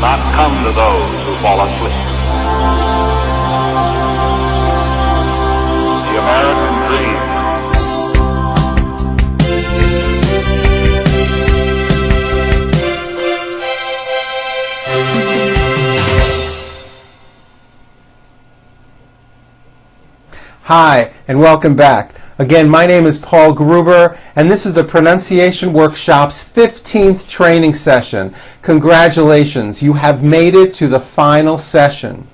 not come to those who fall asleep. The American dream. Hi, and welcome back. Again, my name is Paul Gruber, and this is the Pronunciation Workshop's 15th training session. Congratulations, you have made it to the final session.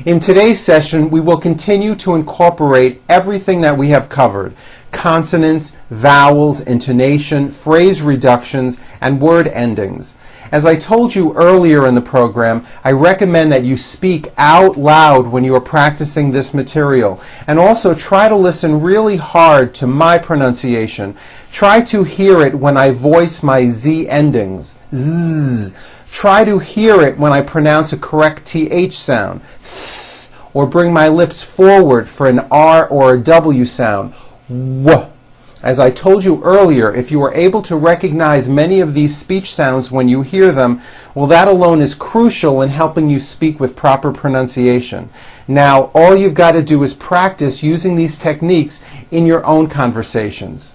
In today's session, we will continue to incorporate everything that we have covered: consonants, vowels, intonation, phrase reductions, and word endings. As I told you earlier in the program, I recommend that you speak out loud when you are practicing this material, and also try to listen really hard to my pronunciation. Try to hear it when I voice my Z endings. Zzz. Try to hear it when I pronounce a correct TH sound, th, or bring my lips forward for an R or a W sound, w. As I told you earlier, if you are able to recognize many of these speech sounds when you hear them, well, that alone is crucial in helping you speak with proper pronunciation. Now, all you've got to do is practice using these techniques in your own conversations.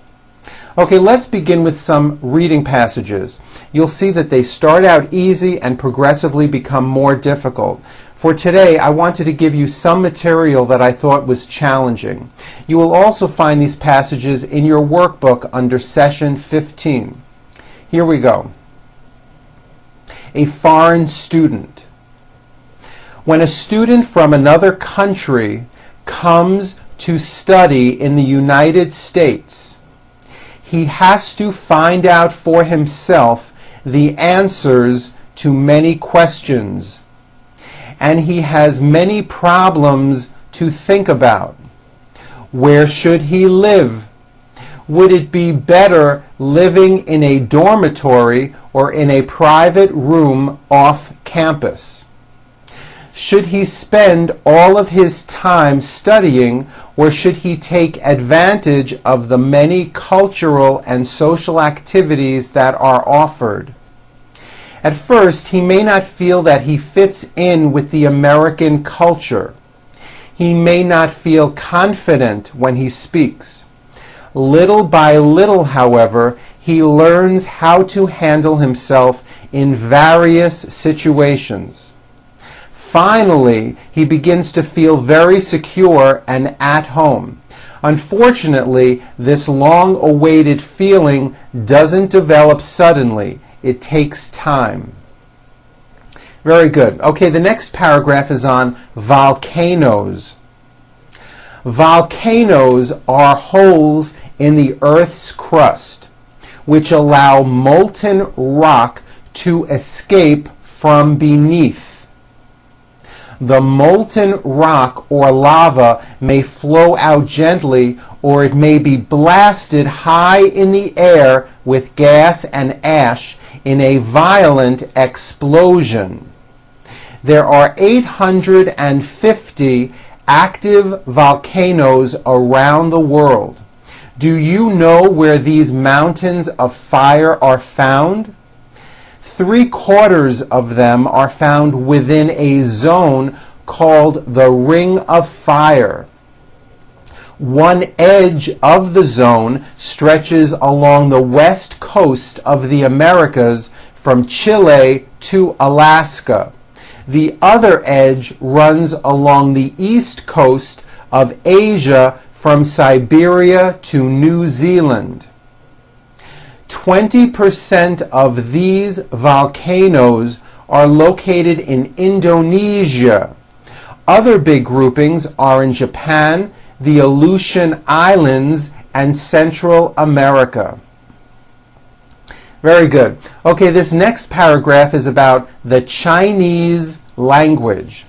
Okay, let's begin with some reading passages. You'll see that they start out easy and progressively become more difficult. For today, I wanted to give you some material that I thought was challenging. You will also find these passages in your workbook under Session 15. Here we go. A foreign student. When a student from another country comes to study in the United States, he has to find out for himself the answers to many questions. And he has many problems to think about. Where should he live? Would it be better living in a dormitory or in a private room off campus? Should he spend all of his time studying, or should he take advantage of the many cultural and social activities that are offered? At first, he may not feel that he fits in with the American culture. He may not feel confident when he speaks. Little by little, however, he learns how to handle himself in various situations. Finally, he begins to feel very secure and at home. Unfortunately, this long-awaited feeling doesn't develop suddenly. It takes time. Very good. Okay, the next paragraph is on volcanoes. Volcanoes are holes in the Earth's crust which allow molten rock to escape from beneath. The molten rock or lava may flow out gently, or it may be blasted high in the air with gas and ash in a violent explosion. There are 850 active volcanoes around the world. Do you know where these mountains of fire are found? 3/4 of them are found within a zone called the Ring of Fire. One edge of the zone stretches along the west coast of the Americas from Chile to Alaska. The other edge runs along the east coast of Asia from Siberia to New Zealand. 20% of these volcanoes are located in Indonesia. Other big groupings are in Japan, the Aleutian Islands, and Central America. Very good. Okay, this next paragraph is about the Chinese language.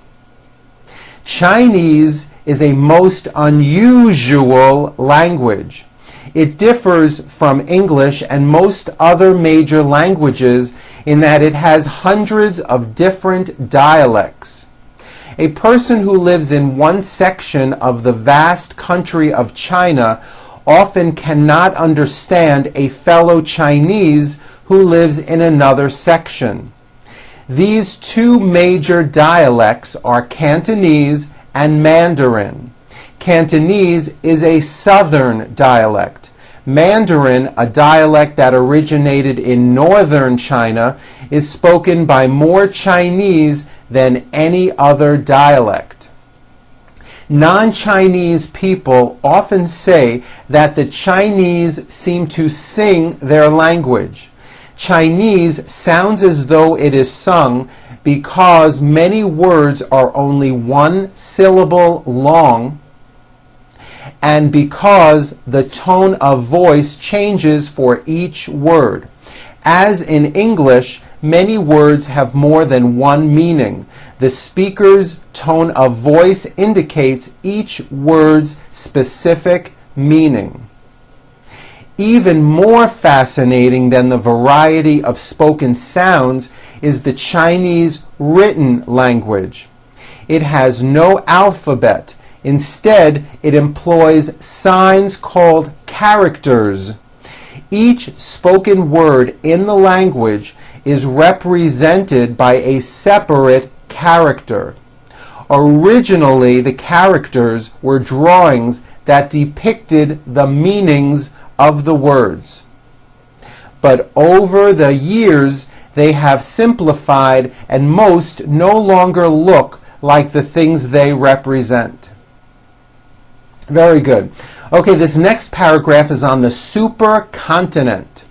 Chinese is a most unusual language. It differs from English and most other major languages in that it has hundreds of different dialects. A person who lives in one section of the vast country of China often cannot understand a fellow Chinese who lives in another section. These two major dialects are Cantonese and Mandarin. Cantonese is a southern dialect. Mandarin, a dialect that originated in northern China, is spoken by more Chinese than any other dialect. Non-Chinese people often say that the Chinese seem to sing their language. Chinese sounds as though it is sung because many words are only one syllable long, and because the tone of voice changes for each word. As in English, many words have more than one meaning. The speaker's tone of voice indicates each word's specific meaning. Even more fascinating than the variety of spoken sounds is the Chinese written language. It has no alphabet. Instead, it employs signs called characters. Each spoken word in the language is represented by a separate character. Originally, the characters were drawings that depicted the meanings of the words. But over the years, they have simplified, and most no longer look like the things they represent. Very good. Okay, this next paragraph is on the supercontinent.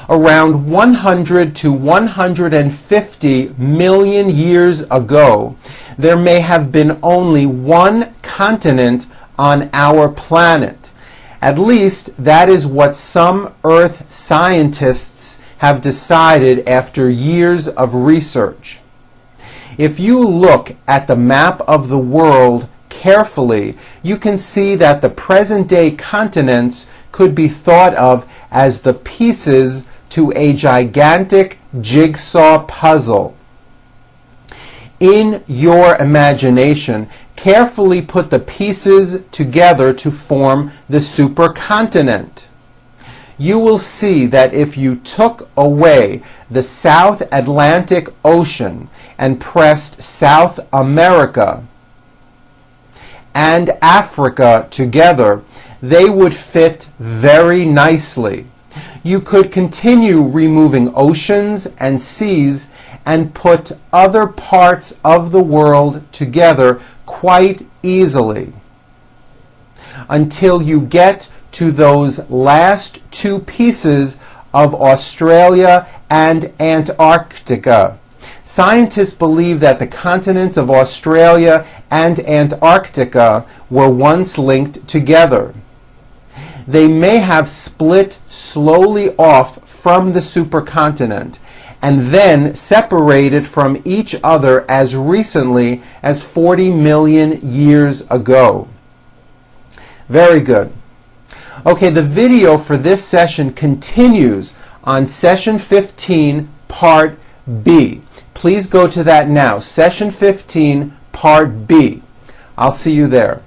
Around 100 to 150 million years ago, there may have been only one continent on our planet. At least that is what some Earth scientists have decided after years of research. If you look at the map of the world carefully, you can see that the present-day continents could be thought of as the pieces to a gigantic jigsaw puzzle. In your imagination, carefully put the pieces together to form the supercontinent. You will see that if you took away the South Atlantic Ocean and pressed South America and Africa together, they would fit very nicely. You could continue removing oceans and seas and put other parts of the world together quite easily until you get to those last two pieces of Australia and Antarctica. Scientists believe that the continents of Australia and Antarctica were once linked together. They may have split slowly off from the supercontinent and then separated from each other as recently as 40 million years ago. Very good. Okay, the video for this session continues on session 15, part B. Please go to that now. Session 15, part B. I'll see you there.